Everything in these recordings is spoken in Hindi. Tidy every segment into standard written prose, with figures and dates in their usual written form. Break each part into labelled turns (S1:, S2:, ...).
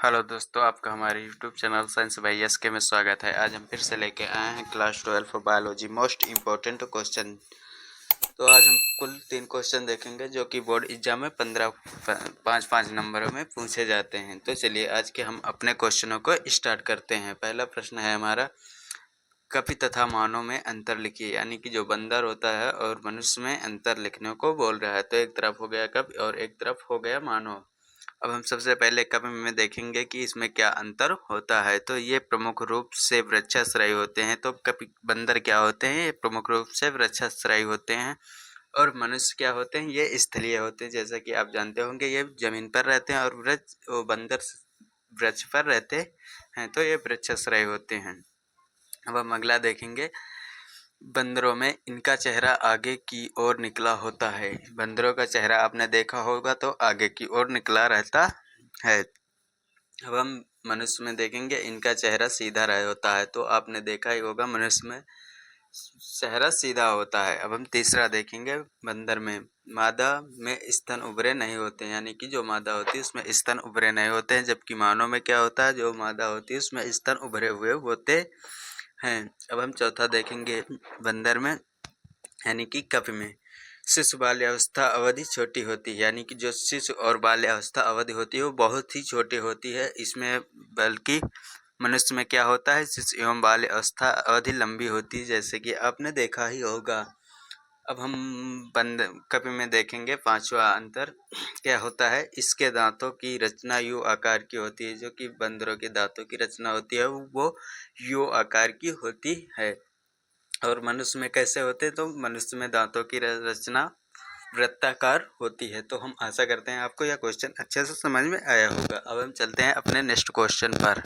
S1: हेलो दोस्तों, आपका हमारे YouTube channel science by SK में स्वागत है। आज हम फिर से लेके आए हैं class 12 biology most important question. तो आज हम कुल 3 क्वेश्चन देखेंगे जो कि बोर्ड एग्जाम में 5 नंबरों में पूछे जाते हैं। तो चलिए आज के हम अपने क्वेश्चनों को स्टार्ट करते हैं। पहला प्रश्न है हमारा, कपि तथा मानव में अंतर लिखिए। यानी कि जो बंदर होता है और मनुष्य में अंतर लिखने को बोल रहा है। तो एक तरफ हो गया कपि और एक तरफ हो गया मानव। अब हम सबसे पहले कपि में देखेंगे कि इसमें क्या अंतर होता है। तो ये प्रमुख रूप से वृक्षाश्रयी होते हैं। तो कपि बंदर क्या होते हैं? ये प्रमुख रूप से वृक्षाश्रयी होते हैं। और मनुष्य क्या होते हैं? ये स्थलीय होते हैं। जैसा कि आप जानते होंगे, ये जमीन पर रहते हैं और बंदर वृक्ष पर रहते हैं। तो ये वृक्षाश्रयी होते हैं। अब हम अगला देखेंगे, बंदरों में इनका चेहरा आगे की ओर निकला होता है। बंदरों का चेहरा आपने देखा होगा तो आगे की ओर निकला रहता है। अब हम मनुष्य में देखेंगे, इनका चेहरा सीधा रह होता है। तो आपने देखा ही होगा मनुष्य में चेहरा सीधा होता है। अब हम तीसरा देखेंगे, बंदर में मादा में स्तन उभरे नहीं होते। यानी कि जो मादा होती है उसमें स्तन उभरे नहीं होते हैं। जबकि मानव में क्या होता है? जो मादा होती है उसमें स्तन उभरे हुए होते हैं। अब हम चौथा देखेंगे, बंदर में यानी कि कपि में शिशु बाल्यावस्था अवधि छोटी होती है। यानी कि जो शिशु और बाल्यावस्था अवधि होती है वो बहुत ही छोटी होती है इसमें। बल्कि मनुष्य में क्या होता है? शिशु एवं बाल्यावस्था अवधि लंबी होती है, जैसे कि आपने देखा ही होगा। अब हम कपि में देखेंगे पांचवा अंतर क्या होता है। इसके दांतों की रचना यू आकार की होती है। जो कि बंदरों के दांतों की रचना होती है वो यू आकार की होती है। और मनुष्य में कैसे होते हैं? तो मनुष्य में दांतों की रचना वृत्ताकार होती है। तो हम आशा करते हैं आपको यह क्वेश्चन अच्छे से समझ में आया होगा। अब हम चलते हैं अपने नेक्स्ट क्वेश्चन पर।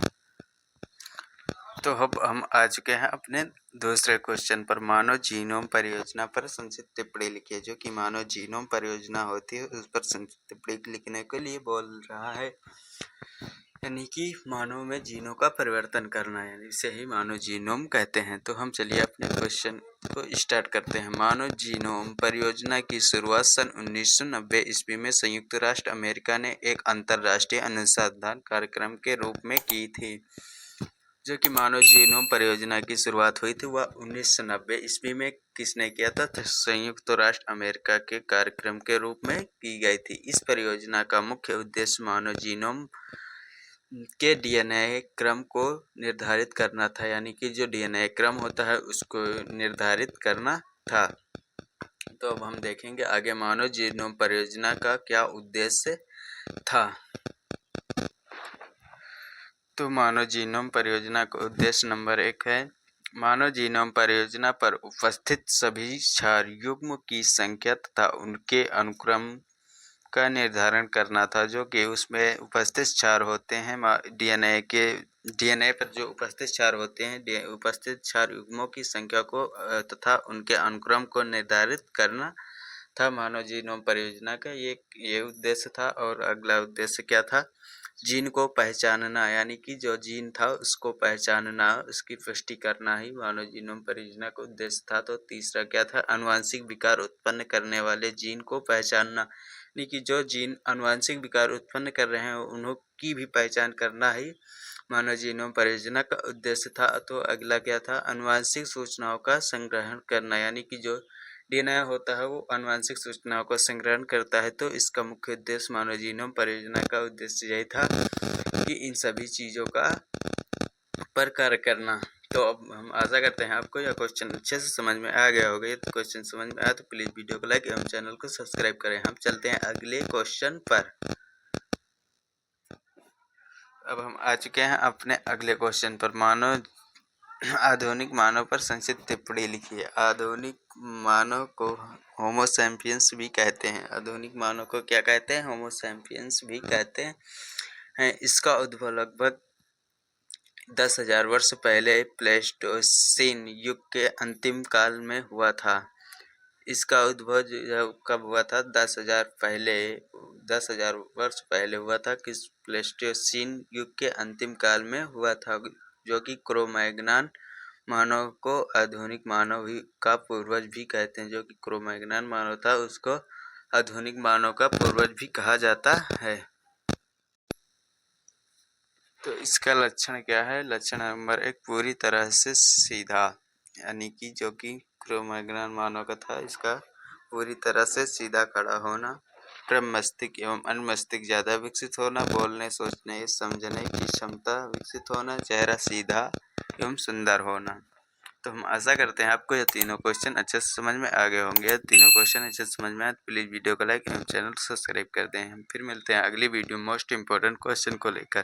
S1: तो अब हम आ चुके हैं अपने दूसरे क्वेश्चन पर। मानव जीनोम परियोजना पर संक्षिप्त टिप्पणी लिखिए। जो कि मानव जीनोम परियोजना होती है उस पर संक्षिप्त टिप्पणी लिखने के लिए बोल रहा है। यानी कि मानव में जीनों का परिवर्तन करना, यानी इसे ही मानव जीनोम कहते हैं। तो हम चलिए अपने क्वेश्चन को स्टार्ट करते हैं। मानव जीनोम परियोजना की शुरुआत सन 1990 ईस्वी में संयुक्त राष्ट्र अमेरिका ने एक अंतर्राष्ट्रीय अनुसंधान कार्यक्रम के रूप में की थी। जो कि मानव जीनोम परियोजना की शुरुआत हुई थी वह 1990 ईस्वी में किसने किया था? तो संयुक्त राष्ट्र अमेरिका के कार्यक्रम के रूप में की गई थी। इस परियोजना का मुख्य उद्देश्य मानव जीनोम के डीएनए क्रम को निर्धारित करना था। यानी कि जो डीएनए क्रम होता है उसको निर्धारित करना था। तो अब हम देखेंगे आगे मानव जीनोम परियोजना का क्या उद्देश्य था। तो मानव जीनोम परियोजना का उद्देश्य नंबर 1 है, मानव जीनोम परियोजना पर उपस्थित सभी क्षार युग्म की संख्या तथा उनके अनुक्रम का निर्धारण करना था। जो कि उसमें उपस्थित क्षार होते हैं डीएनए पर जो उपस्थित क्षार होते हैं, उपस्थित क्षार युग्मों की संख्या को तथा उनके अनुक्रम को निर्धारित करना था। मानव जीनोम परियोजना का ये उद्देश्य था। और अगला उद्देश्य क्या था? जीन को पहचानना, यानी कि जो जीन था उसको पहचानना, उसकी पुष्टि करना ही मानव जीनोम परियोजना का उद्देश्य था। तो तीसरा क्या था? आनुवंशिक विकार उत्पन्न करने वाले जीन को पहचानना, यानी कि जो जीन आनुवंशिक विकार उत्पन्न कर रहे हैं उन्हों की भी पहचान करना ही मानव जीनोम परियोजना का उद्देश्य था। तो अगला क्या था? आनुवंशिक सूचनाओं का संग्रहण करना, यानी कि जो डीएनए होता है वो आनुवंशिक सूचनाओं का संग्रहण करता है। तो इसका मुख्य उद्देश्य मानव जीनोम परियोजना का उद्देश्य यही था कि इन सभी चीज़ों का पर कार्य करना। तो अब हम आशा करते हैं आपको यह क्वेश्चन अच्छे से समझ में आ गया होगा। तो क्वेश्चन समझ में आया तो प्लीज़ वीडियो को लाइक एवं चैनल को सब्सक्राइब करें। हम चलते हैं अगले क्वेश्चन पर। अब हम आ चुके हैं अपने अगले क्वेश्चन पर। आधुनिक मानव पर संक्षिप्त टिप्पणी लिखिए। आधुनिक मानव को होमो सैपियंस भी कहते हैं। आधुनिक मानव को क्या कहते हैं? होमो सैपियंस भी कहते हैं। इसका उद्भव लगभग 10,000 वर्ष पहले प्लेस्टोसीन युग के अंतिम काल में हुआ था। इसका उद्भव कब हुआ था? 10,000 वर्ष पहले हुआ था। किस? प्लेस्टोसीन युग के अंतिम काल में हुआ था। जो कि क्रो-मैग्नन मानव को आधुनिक मानव का पूर्वज भी कहते हैं। जो कि क्रो-मैग्नन मानव था उसको आधुनिक मानव का पूर्वज भी कहा जाता है। तो इसका लक्षण क्या है? लक्षण नंबर 1, पूरी तरह से सीधा, यानी कि जो कि क्रो-मैग्नन मानव का था, इसका पूरी तरह से सीधा खड़ा होना। क्रम मस्तिष्क एवं अन्य मस्तिष्क ज़्यादा विकसित होना, बोलने, सोचने, समझने की क्षमता विकसित होना, चेहरा सीधा एवं सुंदर होना। तो हम आशा करते हैं आपको ये तीनों क्वेश्चन अच्छे से समझ में आ गए होंगे। तीनों क्वेश्चन अच्छे से समझ में आए तो प्लीज़ वीडियो को लाइक एवं चैनल को सब्सक्राइब कर दें। हम फिर मिलते हैं अगली वीडियो मोस्ट इंपॉर्टेंट क्वेश्चन को लेकर।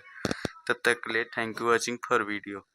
S1: तब तक के लिए thank you watching for video.